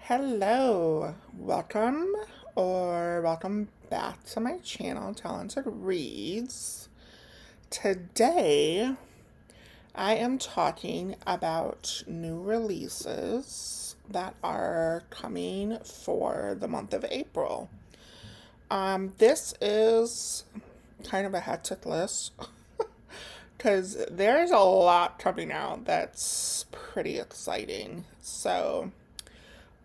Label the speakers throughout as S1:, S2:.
S1: Hello, welcome back to my channel, Talented Reads. Today, I am talking about new releases that are coming for the month of April. This is kind of a hectic list because there's a lot coming out that's pretty exciting. So,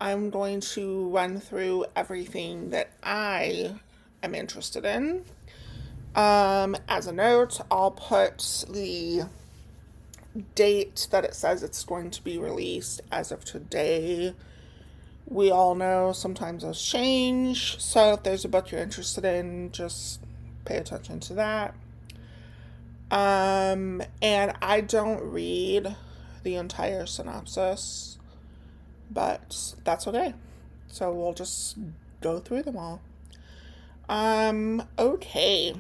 S1: I'm going to run through everything that I am interested in. As a note, I'll put the date that it says it's going to be released as of today. We all know sometimes those change, so if there's a book you're interested in, just pay attention to that. And I don't read the entire synopsis, but that's okay. So we'll just go through them all. Okay.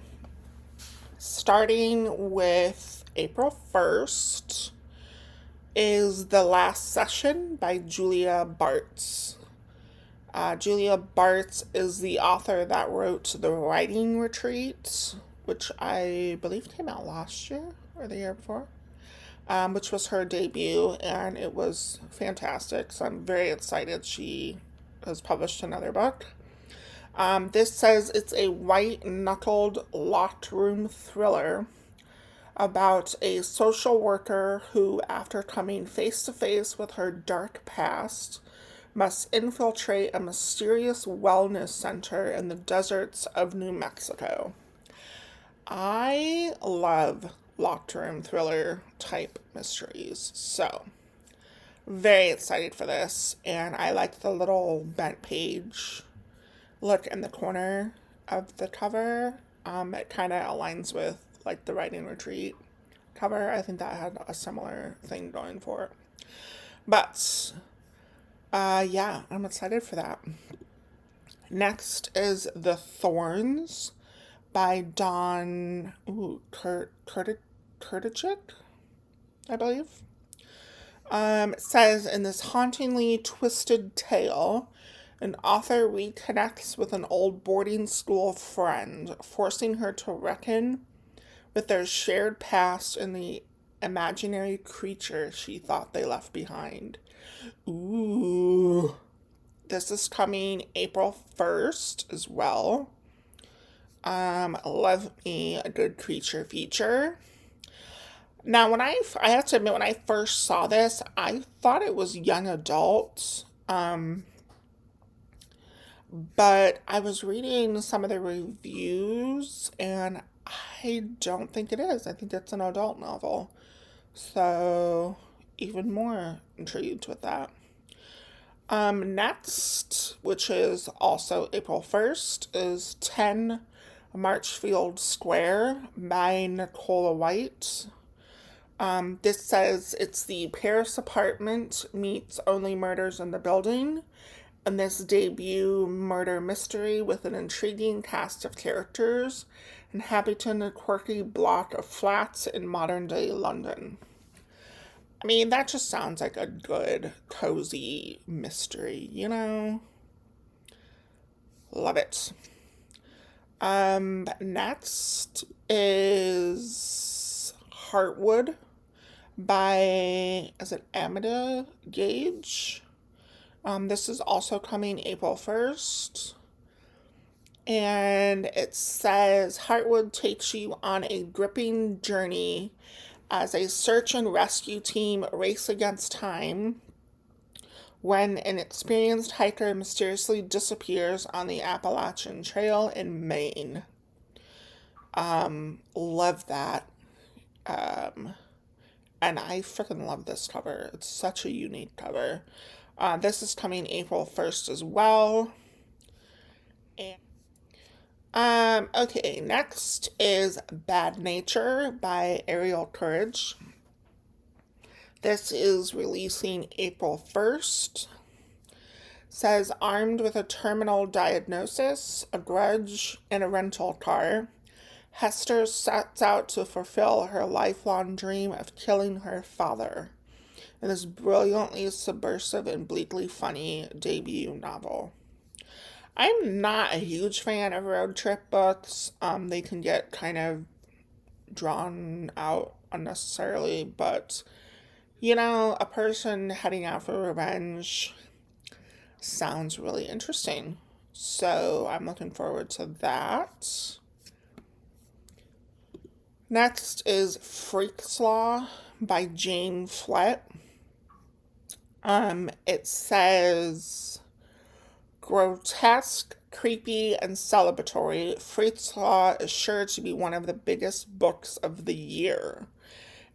S1: Starting with April 1st is The Last Session by Julia Bartz. Julia Bartz is the author that wrote The Writing Retreat, which I believe came out last year or the year before, which was her debut, and it was fantastic. So I'm very excited she has published another book. This says it's a white-knuckled locked room thriller about a social worker who, after coming face to face with her dark past, must infiltrate a mysterious wellness center in the deserts of New Mexico. I love locked room thriller type mysteries, so very excited for this. And I like the little bent page look in the corner of the cover. It kind of aligns with like the Writing Retreat cover. I think that had a similar thing going for it. But yeah, I'm excited for that. Next is The Thorns by Dawn Kurtachik, I believe. It says in this hauntingly twisted tale, an author reconnects with an old boarding school friend, forcing her to reckon with their shared past and the imaginary creature she thought they left behind. Ooh. This is coming April 1st as well. Love me a good creature feature. Now, I have to admit, when I first saw this, I thought it was young adult. But I was reading some of the reviews, and I don't think it is. I think it's an adult novel. So, even more intrigued with that. Next, which is also April 1st, is 10 Marchfield Square by Nicola White. This says it's the Paris apartment meets Only Murders in the Building, and this debut murder mystery with an intriguing cast of characters inhabiting a quirky block of flats in modern day London. I mean, that just sounds like a good, cozy mystery, you know? Love it. Next is Heartwood by, is it Amanda Gage? This is also coming April 1st. And it says Heartwood takes you on a gripping journey as a search and rescue team race against time when an experienced hiker mysteriously disappears on the Appalachian Trail in Maine. Love that. And I freaking love this cover. It's such a unique cover. This is coming April 1st as well. Okay, next is Bad Nature by Ariel Courage. This is releasing April 1st. Says armed with a terminal diagnosis, a grudge, and a rental car, Hester sets out to fulfill her lifelong dream of killing her father. in this brilliantly subversive and bleakly funny debut novel. I'm not a huge fan of road trip books. They can get kind of drawn out unnecessarily, but a person heading out for revenge sounds really interesting. So I'm looking forward to that. Next is Freak's Law by Jane Flett. It says grotesque, creepy, and celebratory. Freak's Law is sure to be one of the biggest books of the year.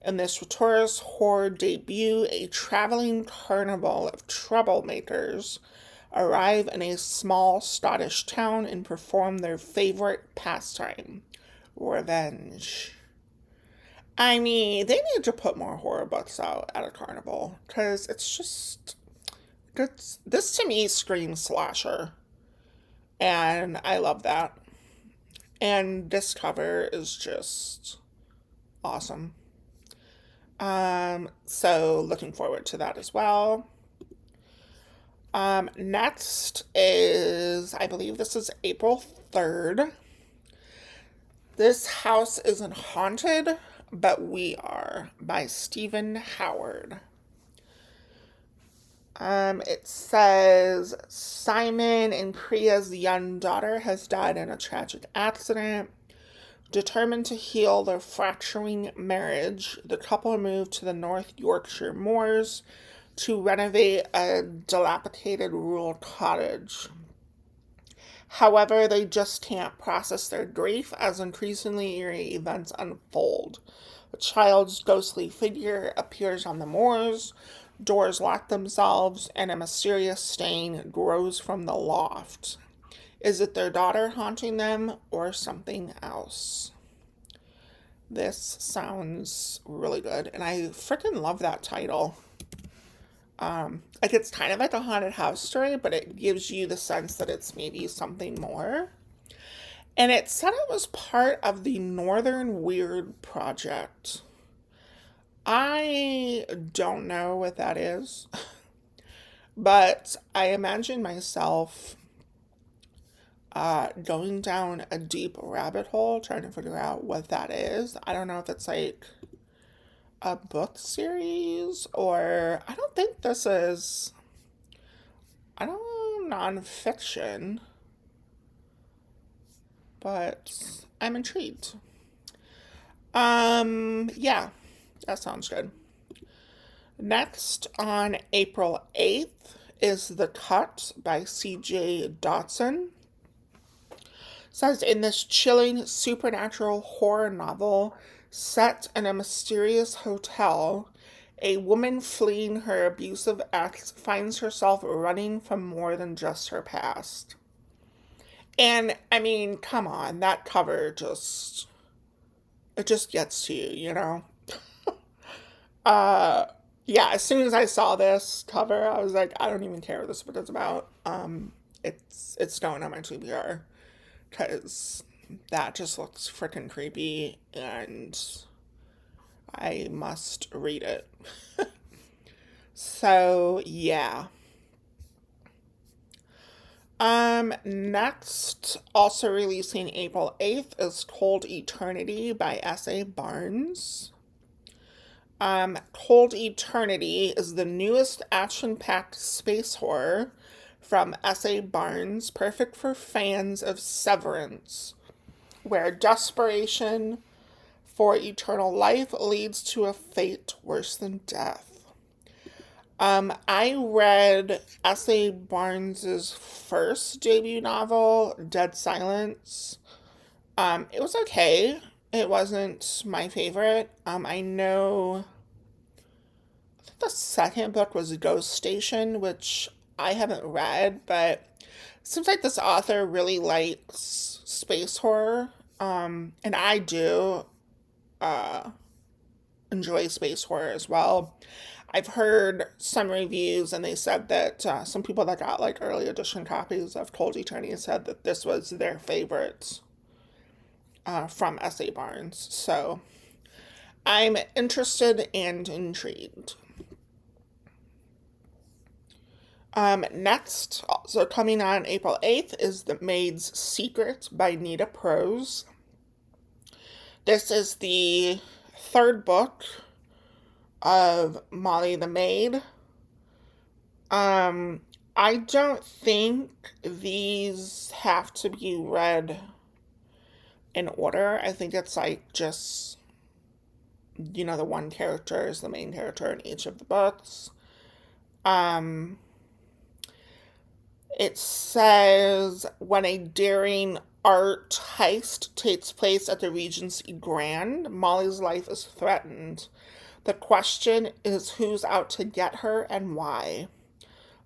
S1: In this notorious horror debut, a traveling carnival of troublemakers arrive in a small Scottish town and perform their favorite pastime, revenge. I mean, they need to put more horror books out at a carnival, because this to me screams slasher, and I love that. And this cover is just awesome. So looking forward to that as well. Next is, I believe this is April 3rd. This House Isn't Haunted, but We Are by Stephen Howard. It says Simon and Priya's young daughter has died in a tragic accident. Determined to heal their fracturing marriage, the couple moved to the North Yorkshire moors to renovate a dilapidated rural cottage. However, they just can't process their grief as increasingly eerie events unfold. A child's ghostly figure appears on the moors, doors lock themselves, and a mysterious stain grows from the loft. Is it their daughter haunting them or something else? This sounds really good, and I freaking love that title. Like it's kind of like a haunted house story, but it gives you the sense that it's maybe something more. And it said it was part of the Northern Weird Project. I don't know what that is, but I imagine myself going down a deep rabbit hole trying to figure out what that is. I don't know if it's like a book series, or I don't think this is, I don't know, nonfiction, but I'm intrigued. Yeah, that sounds good. Next, on April 8th, is The Cut by C.J. Dotson. Says in this chilling supernatural horror novel set in a mysterious hotel, a woman fleeing her abusive ex finds herself running from more than just her past. And I mean, come on, that cover it just gets to you, you know? Uh yeah, as soon as I saw this cover, I was like, I don't even care what this book is about. It's going on my TBR because that just looks freaking creepy and I must read it. So, yeah. Next, also releasing April 8th is Cold Eternity by S.A. Barnes. Cold Eternity is the newest action-packed space horror from S.A. Barnes, perfect for fans of Severance, where desperation for eternal life leads to a fate worse than death. I read S.A. Barnes's first debut novel, Dead Silence. It was okay. It wasn't my favorite. I know the second book was Ghost Station, which I haven't read, but it seems like this author really likes space horror. And I do uh, enjoy space horror as well. I've heard some reviews, and they said that some people that got like early edition copies of Cold Eternity said that this was their favorite from S.A. Barnes. So I'm interested and intrigued. Next, also coming on April 8th, is The Maid's Secret by Nita Prose. This is the third book of Molly the Maid. Um, I don't think these have to be read in order. I think it's like just, the one character is the main character in each of the books. Um, it says when a daring art heist takes place at the Regency Grand, Molly's life is threatened. The question is who's out to get her and why.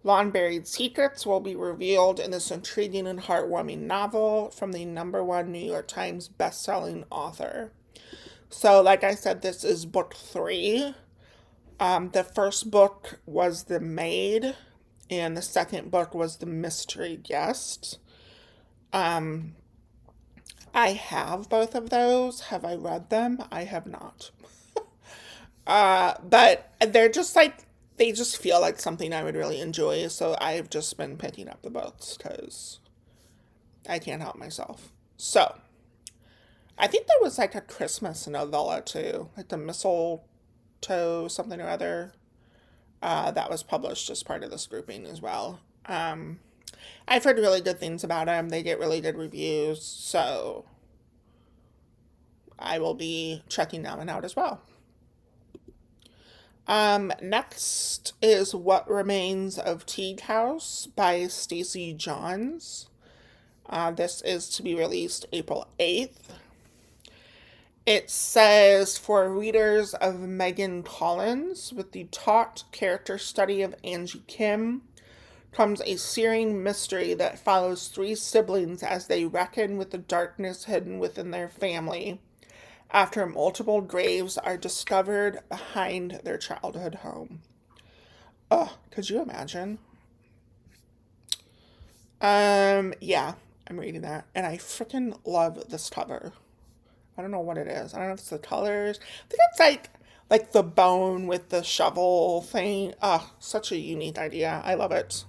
S1: Long-buried secrets will be revealed in this intriguing and heartwarming novel from the #1 New York Times best-selling author. So, like I said, this is book 3. The first book was The Maid, and the second book was The Mystery Guest. Um, I have both of those. Have I read them? I have not. But they're just like, they just feel like something I would really enjoy. So I've just been picking up the books because I can't help myself. So I think there was like a Christmas novella too, like the Mistletoe something or other, that was published as part of this grouping as well. I've heard really good things about them. They get really good reviews, so I will be checking that one out as well. Next is What Remains of Teague House by Stacey Johns. This is to be released April 8th. It says for readers of Megan Collins, with the taut character study of Angie Kim, comes a searing mystery that follows 3 siblings as they reckon with the darkness hidden within their family after multiple graves are discovered behind their childhood home. Ugh, could you imagine? Yeah, I'm reading that, and I freaking love this cover. I don't know what it is. I don't know if it's the colors. I think it's like the bone with the shovel thing. Oh, such a unique idea. I love it.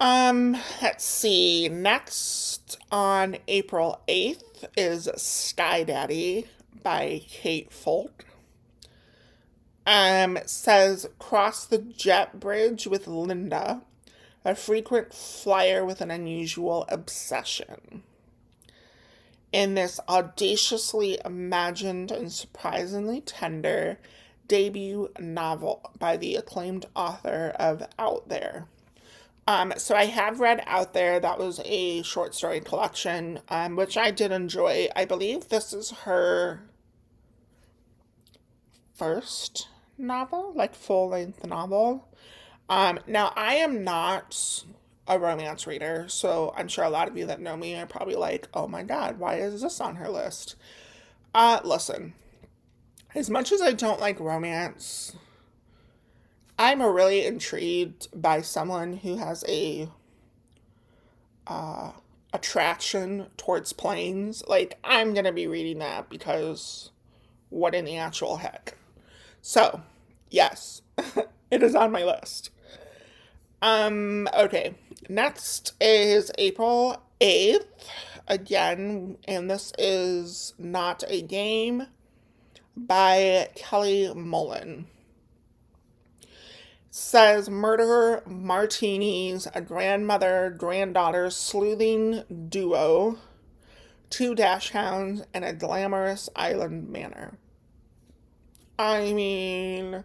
S1: Let's see. Next on April 8th is Sky Daddy by Kate Folk. It says cross the jet bridge with Linda, a frequent flyer with an unusual obsession. In this audaciously imagined and surprisingly tender debut novel by the acclaimed author of Out There. So I have read Out There. That was a short story collection, which I did enjoy. I believe this is her first novel, like full length novel. Now I am not a romance reader, so I'm sure a lot of you that know me are probably like, oh my God, why is this on her list? Listen, as much as I don't like romance, I'm really intrigued by someone who has a attraction towards planes. Like, I'm gonna be reading that because what in the actual heck? So, yes, it is on my list. Okay. Next is April 8th again, and this is Not a Game by Kelly Mullen. Says murder martinis, a grandmother granddaughter sleuthing duo, 2 dash hounds, and a glamorous island manor. I mean,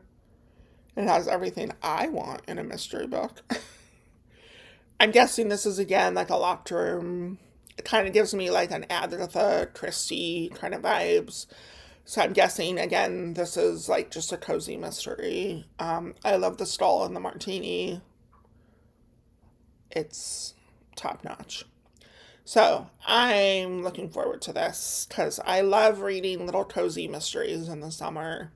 S1: it has everything I want in a mystery book. I'm guessing this is again like a locked room. It kind of gives me like an Agatha Christie kind of vibes. So I'm guessing again this is like just a cozy mystery. I love the stall and the martini. It's top notch. So I'm looking forward to this because I love reading little cozy mysteries in the summer.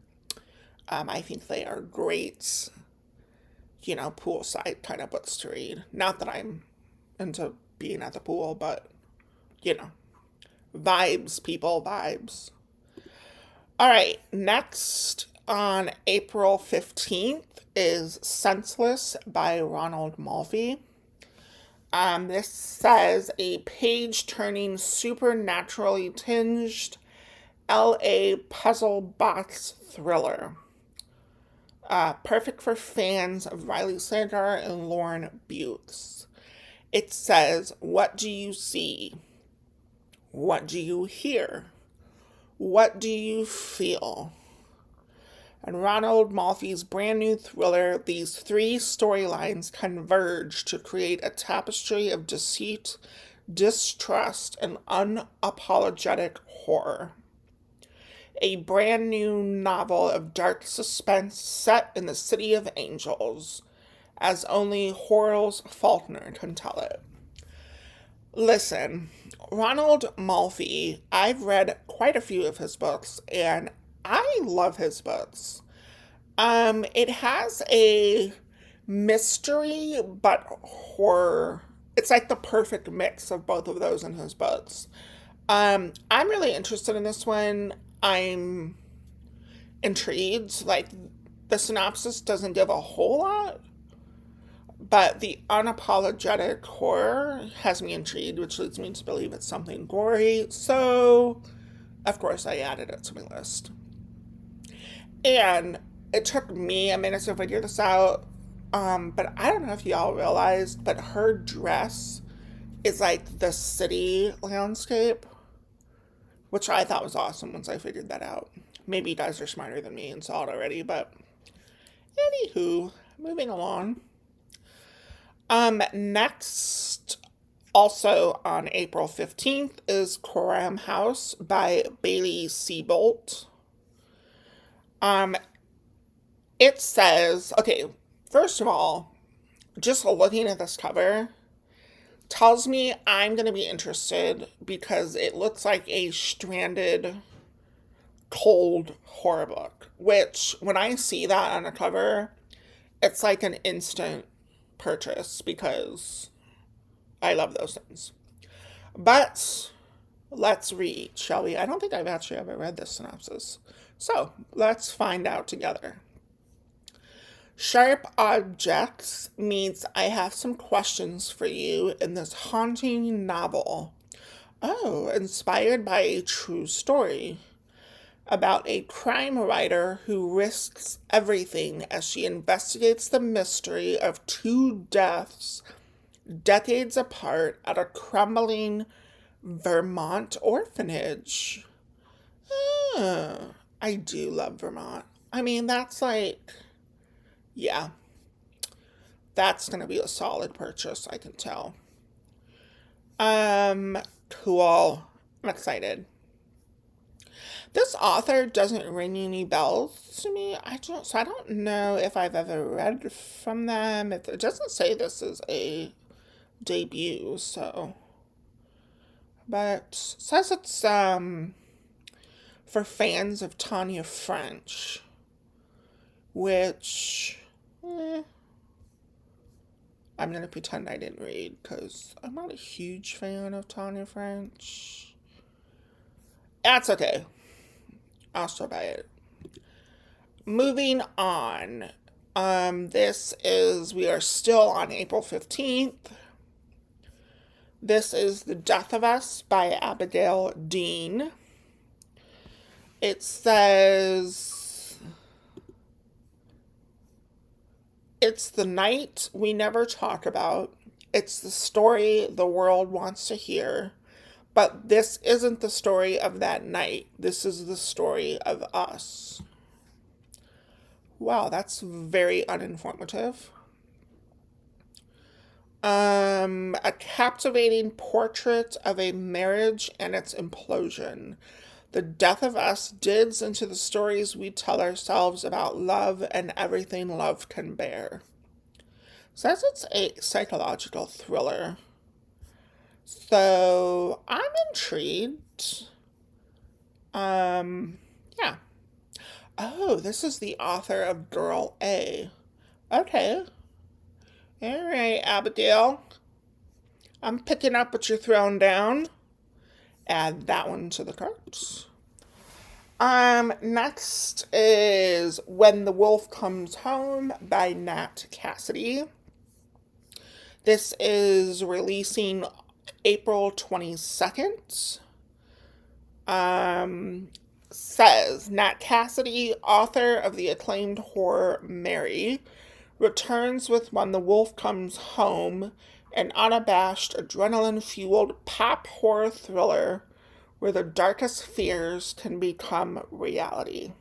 S1: I think they are great, poolside kind of books to read. Not that I'm into being at the pool, but, you know, vibes, people, vibes. All right, next on April 15th is Senseless by Ronald Malfi. This says a page-turning, supernaturally tinged LA puzzle box thriller. Perfect for fans of Riley Sager and Lauren Bukes. It says, what do you see? What do you hear? What do you feel? And Ronald Malfi's brand new thriller, these three storylines converge to create a tapestry of deceit, distrust, and unapologetic horror. A brand new novel of dark suspense set in the City of Angels, as only Horace Faulkner can tell it. Listen, Ronald Malfi, I've read quite a few of his books, and I love his books. It has a mystery but horror. It's like the perfect mix of both of those in his books. I'm really interested in this one. I'm intrigued. Like, the synopsis doesn't give a whole lot, but the unapologetic horror has me intrigued, which leads me to believe it's something gory. So, of course, I added it to my list. And it took me a minute to figure this out. But I don't know if y'all realized, but her dress is like the city landscape, which I thought was awesome once I figured that out. Maybe you guys are smarter than me and saw it already, but anywho, moving along. Next, also on April 15th, is Coram House by Bailey Seabolt. It says, okay, first of all, just looking at this cover tells me I'm going to be interested because it looks like a stranded, cold horror book, which when I see that on a cover, it's like an instant purchase because I love those things. But let's read, shall we? I don't think I've actually ever read this synopsis. So let's find out together. Sharp Objects means I have some questions for you in this haunting novel. Oh, inspired by a true story about a crime writer who risks everything as she investigates the mystery of two deaths decades apart at a crumbling Vermont orphanage. I do love Vermont. I mean, that's like, yeah, that's going to be a solid purchase, I can tell. Cool. I'm excited. This author doesn't ring any bells to me. I don't know if I've ever read from them. It doesn't say this is a debut, so. But it says it's for fans of Tanya French, which I'm going to pretend I didn't read because I'm not a huge fan of Tanya French. That's okay. I'll still buy it. Moving on. We are still on April 15th. This is The Death of Us by Abigail Dean. It says, it's the night we never talk about. It's the story the world wants to hear. But this isn't the story of that night. This is the story of us. Wow, that's very uninformative. A captivating portrait of a marriage and its implosion. The Death of Us digs into the stories we tell ourselves about love and everything love can bear. Says it's a psychological thriller. So I'm intrigued. Yeah. Oh, this is the author of Girl A. Okay. All right, Abigail. I'm picking up what you're throwing down. Add that one to the carts. Next is When the Wolf Comes Home by Nat Cassidy. This is releasing April 22nd. Says Nat Cassidy, author of the acclaimed horror Mary, returns with When the Wolf Comes Home, an unabashed, adrenaline fueled pop horror thriller where the darkest fears can become reality.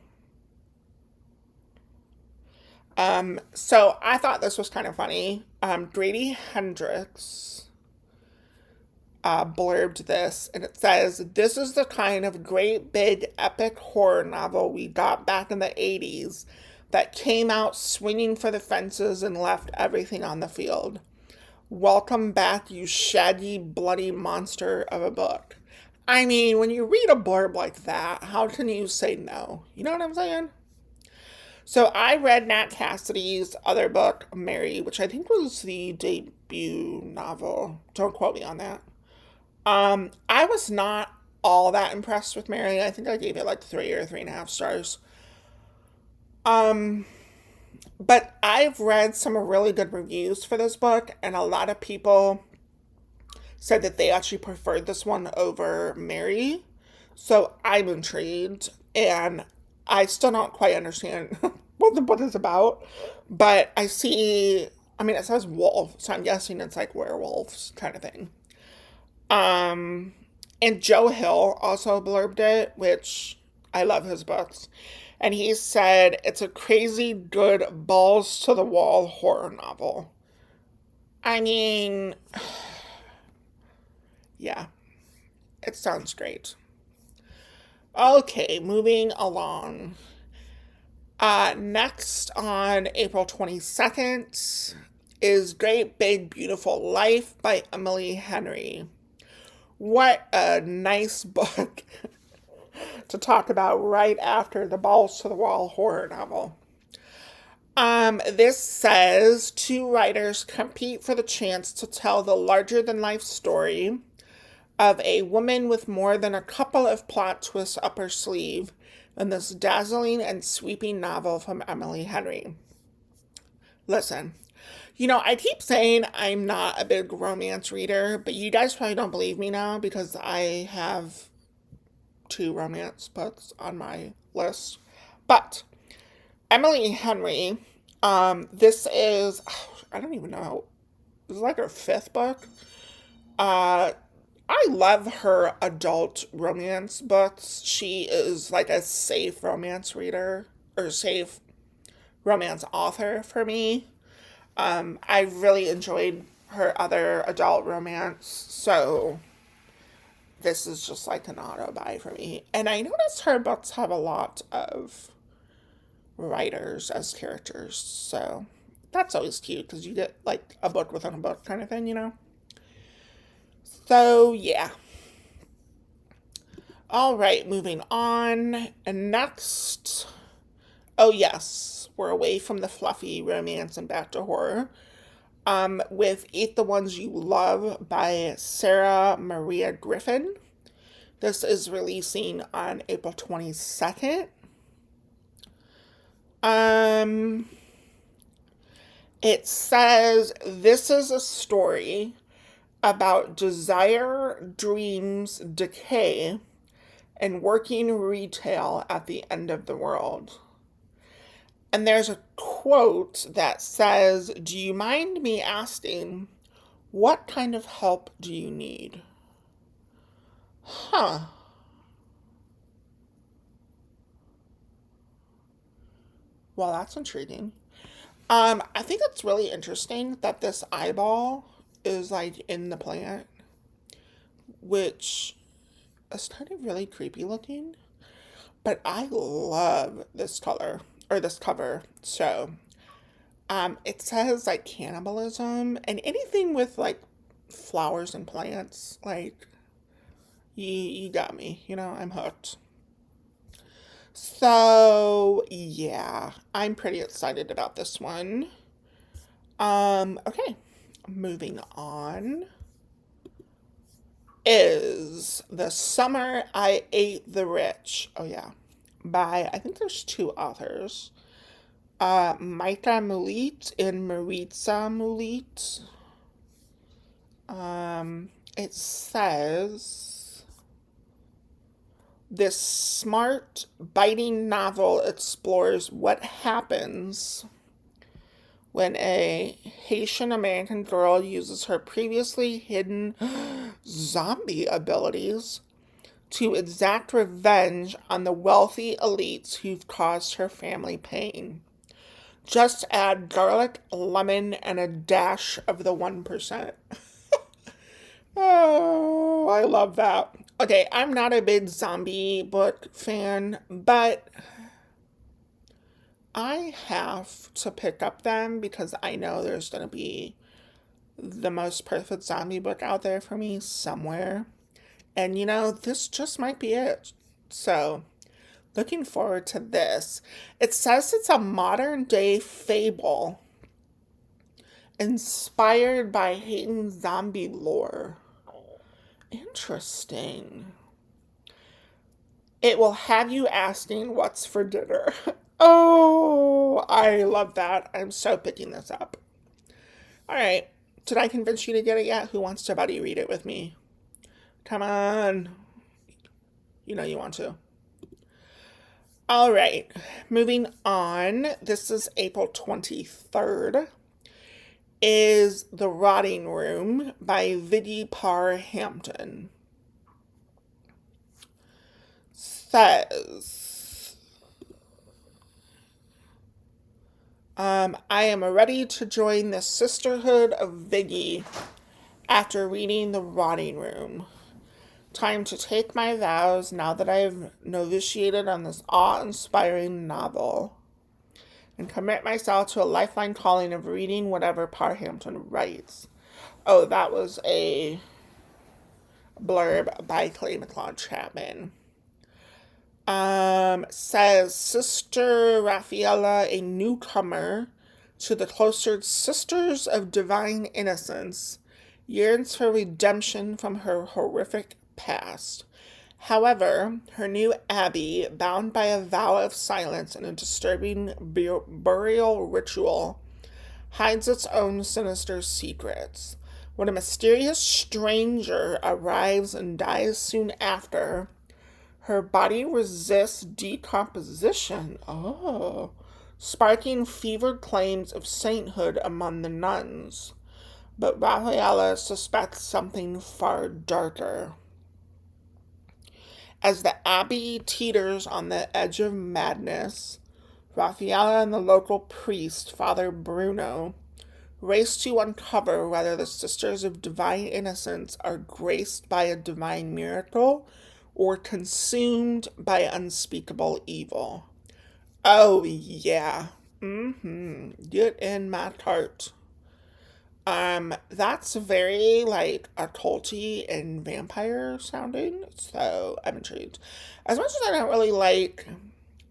S1: So I thought this was kind of funny. Grady Hendrix blurbed this, and it says, "This is the kind of great big epic horror novel we got back in the 80s that came out swinging for the fences and left everything on the field. Welcome back, you shaggy, bloody monster of a book." I mean, when you read a blurb like that, how can you say no? You know what I'm saying? So I read Nat Cassidy's other book, Mary, which I think was the debut novel. Don't quote me on that. I was not all that impressed with Mary. I think I gave it like 3 or 3.5 stars. Um, but I've read some really good reviews for this book, and a lot of people said that they actually preferred this one over Mary. So I'm intrigued, and I still don't quite understand what the book is about. But I mean, it says wolf, so I'm guessing it's like werewolves kind of thing. Um, and Joe Hill also blurbed it, which I love his books. And he said it's a crazy good balls to the wall horror novel. I mean, yeah, it sounds great. Okay, moving along. Next on April 22nd is Great Big Beautiful Life by Emily Henry. What a nice book to talk about right after the balls to the wall horror novel. This says two writers compete for the chance to tell the larger than life story of a woman with more than a couple of plot twists up her sleeve in this dazzling and sweeping novel from Emily Henry. Listen, I keep saying I'm not a big romance reader, but you guys probably don't believe me now because I have 2 romance books on my list. But Emily Henry, this is, I don't even know, this is like her 5th book. Uh, I love her adult romance books. She is like a safe romance reader or safe romance author for me. I really enjoyed her other adult romance, so this is just like an auto buy for me. And I noticed her books have a lot of writers as characters, so that's always cute because you get like a book within a book kind of thing. So, yeah. All right, moving on. And next, oh, yes, we're away from the fluffy romance and back to horror. With Eat the Ones You Love by Sarah Maria Griffin. This is releasing on April 22nd. It says this is a story about desire, dreams, decay, and working retail at the end of the world. And there's a quote that says, "Do you mind me asking, what kind of help do you need?" Huh. Well, that's intriguing. I think it's really interesting that this eyeball is like in the plant, which is kind of really creepy looking. But I love this color or this cover. So, it says like cannibalism and anything with like flowers and plants. Like, you got me. I'm hooked. So, yeah, I'm pretty excited about this one. Okay, moving on is The Summer I Ate the Rich. Oh, yeah. by, I think there's two authors, Maika Mulit and Maritza Mulit. It says this smart, biting novel explores what happens when a Haitian American girl uses her previously hidden zombie abilities to exact revenge on the wealthy elites who've caused her family pain. Just add garlic, lemon, and a dash of the 1%. Oh, I love that. Okay, I'm not a big zombie book fan, but I have to pick up them because I know there's going to be the most perfect zombie book out there for me somewhere. And this just might be it. So, looking forward to this. It says it's a modern day fable inspired by Haitian zombie lore. Interesting. It will have you asking what's for dinner. Oh, I love that. I'm so picking this up. All right. Did I convince you to get it yet? Who wants to buddy read it with me? Come on. You know you want to. All right. Moving on. This is April 23rd. Is The Rotting Room by Vidya Parr Hampton. Says, I am ready to join the Sisterhood of Vidya after reading The Rotting Room. Time to take my vows now that I've novitiated on this awe-inspiring novel and commit myself to a lifelong calling of reading whatever Parr Hampton writes. Oh, that was a blurb by Clay McLeod Chapman. Says Sister Raffaella, a newcomer to the cloistered Sisters of Divine Innocence, yearns for redemption from her horrific past. However, her new abbey, bound by a vow of silence and a disturbing burial ritual, hides its own sinister secrets. When a mysterious stranger arrives and dies soon after, her body resists decomposition, sparking fevered claims of sainthood among the nuns. But Raffaella suspects something far darker. As the abbey teeters on the edge of madness, Raffaella and the local priest, Father Bruno, race to uncover whether the Sisters of Divine Innocence are graced by a divine miracle or consumed by unspeakable evil. Oh, yeah. Get in my cart. That's very, occulty and vampire sounding, so I'm intrigued. As much as I don't really like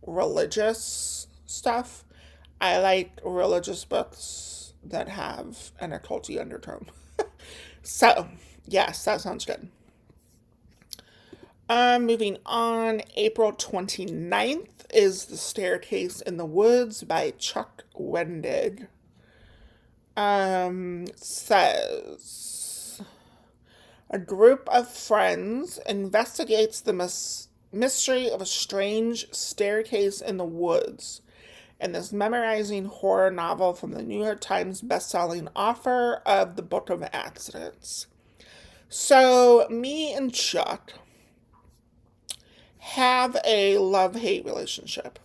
S1: religious stuff, I like religious books that have an occulty undertone. So, yes, that sounds good. Moving on, April 29th is The Staircase in the Woods by Chuck Wendig. Says a group of friends investigates the mystery of a strange staircase in the woods in this memorizing horror novel from the New York Times bestselling author of The Book of Accidents. So, me and Chuck have a love-hate relationship.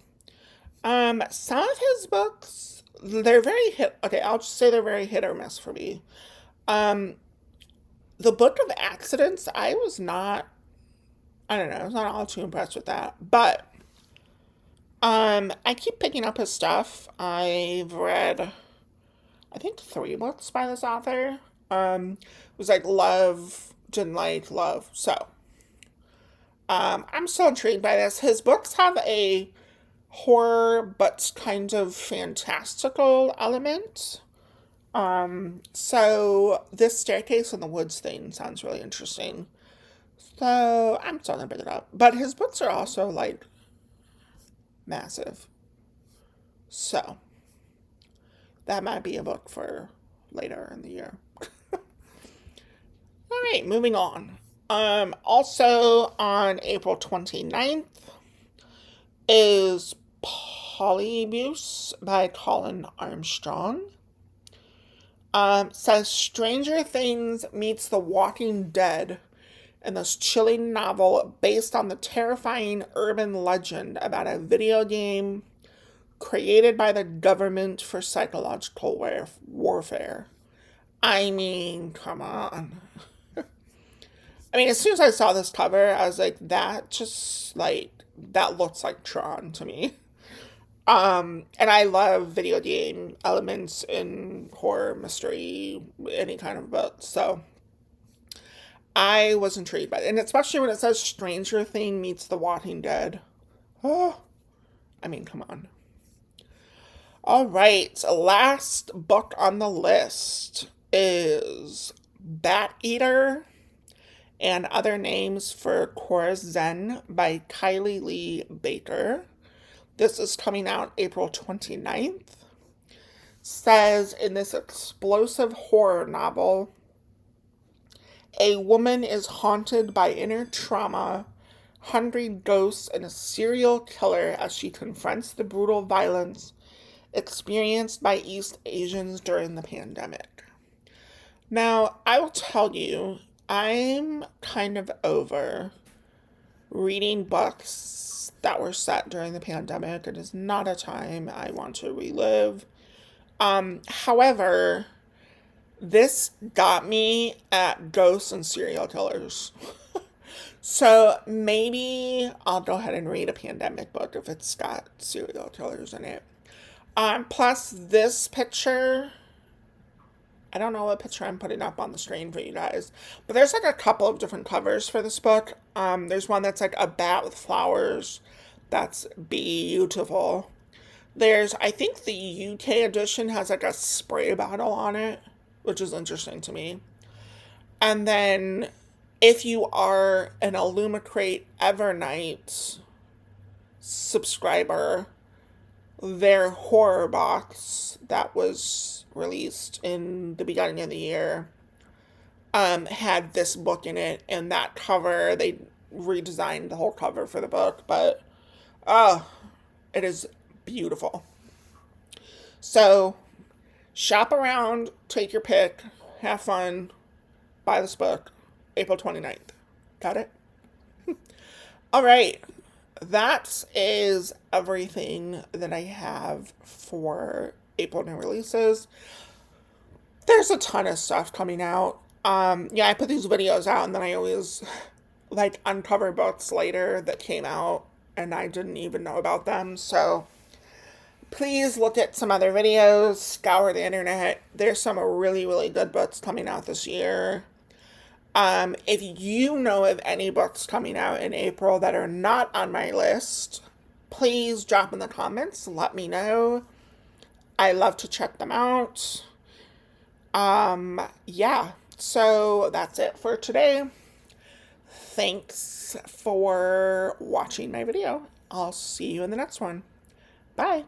S1: Some of his books, they're I'll just say they're very hit or miss for me. The Book of Accidents, I was not all too impressed with that. But, I keep picking up his stuff. I've read, I think, 3 books by this author. It was love, didn't like, love. So, I'm so intrigued by this. His books have a horror but kind of fantastical element. So this Staircase in the Woods thing sounds really interesting. So I'm still gonna pick it up. But his books are also massive. So, that might be a book for later in the year. All right, moving on. Also on April 29th is Polybus by Colin Armstrong. Says Stranger Things meets The Walking Dead in this chilling novel based on the terrifying urban legend about a video game created by the government for psychological warfare. I mean, come on. I mean, as soon as I saw this cover, I was like, that looks like Tron to me. And I love video game elements in horror, mystery, any kind of book. So I was intrigued by it. And especially when it says Stranger Thing meets The Walking Dead. Oh, I mean, come on. All right, last book on the list is Bat Eater and Other Names for Chorazin by Kylie Lee Baker. This is coming out April 29th. Says in this explosive horror novel, a woman is haunted by inner trauma, hungry ghosts, and a serial killer as she confronts the brutal violence experienced by East Asians during the pandemic. Now, I will tell you, I'm kind of over reading books that were set during the pandemic. It is not a time I want to relive. However, this got me at ghosts and serial killers. So maybe I'll go ahead and read a pandemic book if it's got serial killers in it. Plus this picture, I don't know what picture I'm putting up on the screen for you guys, but there's like a couple of different covers for this book. There's one that's like a bat with flowers. That's beautiful. I think the UK edition has like a spray bottle on it, which is interesting to me. And then if you are an Illumicrate Evernight subscriber, their horror box that was released in the beginning of the year had this book in it, and that cover, they redesigned the whole cover for the book, but it is beautiful. So shop around, take your pick, have fun, buy this book, April 29th. Got it? All right. That is everything that I have for April new releases. There's a ton of stuff coming out. I put these videos out and then I always like uncover books later that came out and I didn't even know about them. So please look at some other videos, scour the internet. There's some really, really good books coming out this year. If you know of any books coming out in April that are not on my list, please drop in the comments. Let me know. I love to check them out. So that's it for today. Thanks for watching my video. I'll see you in the next one. Bye.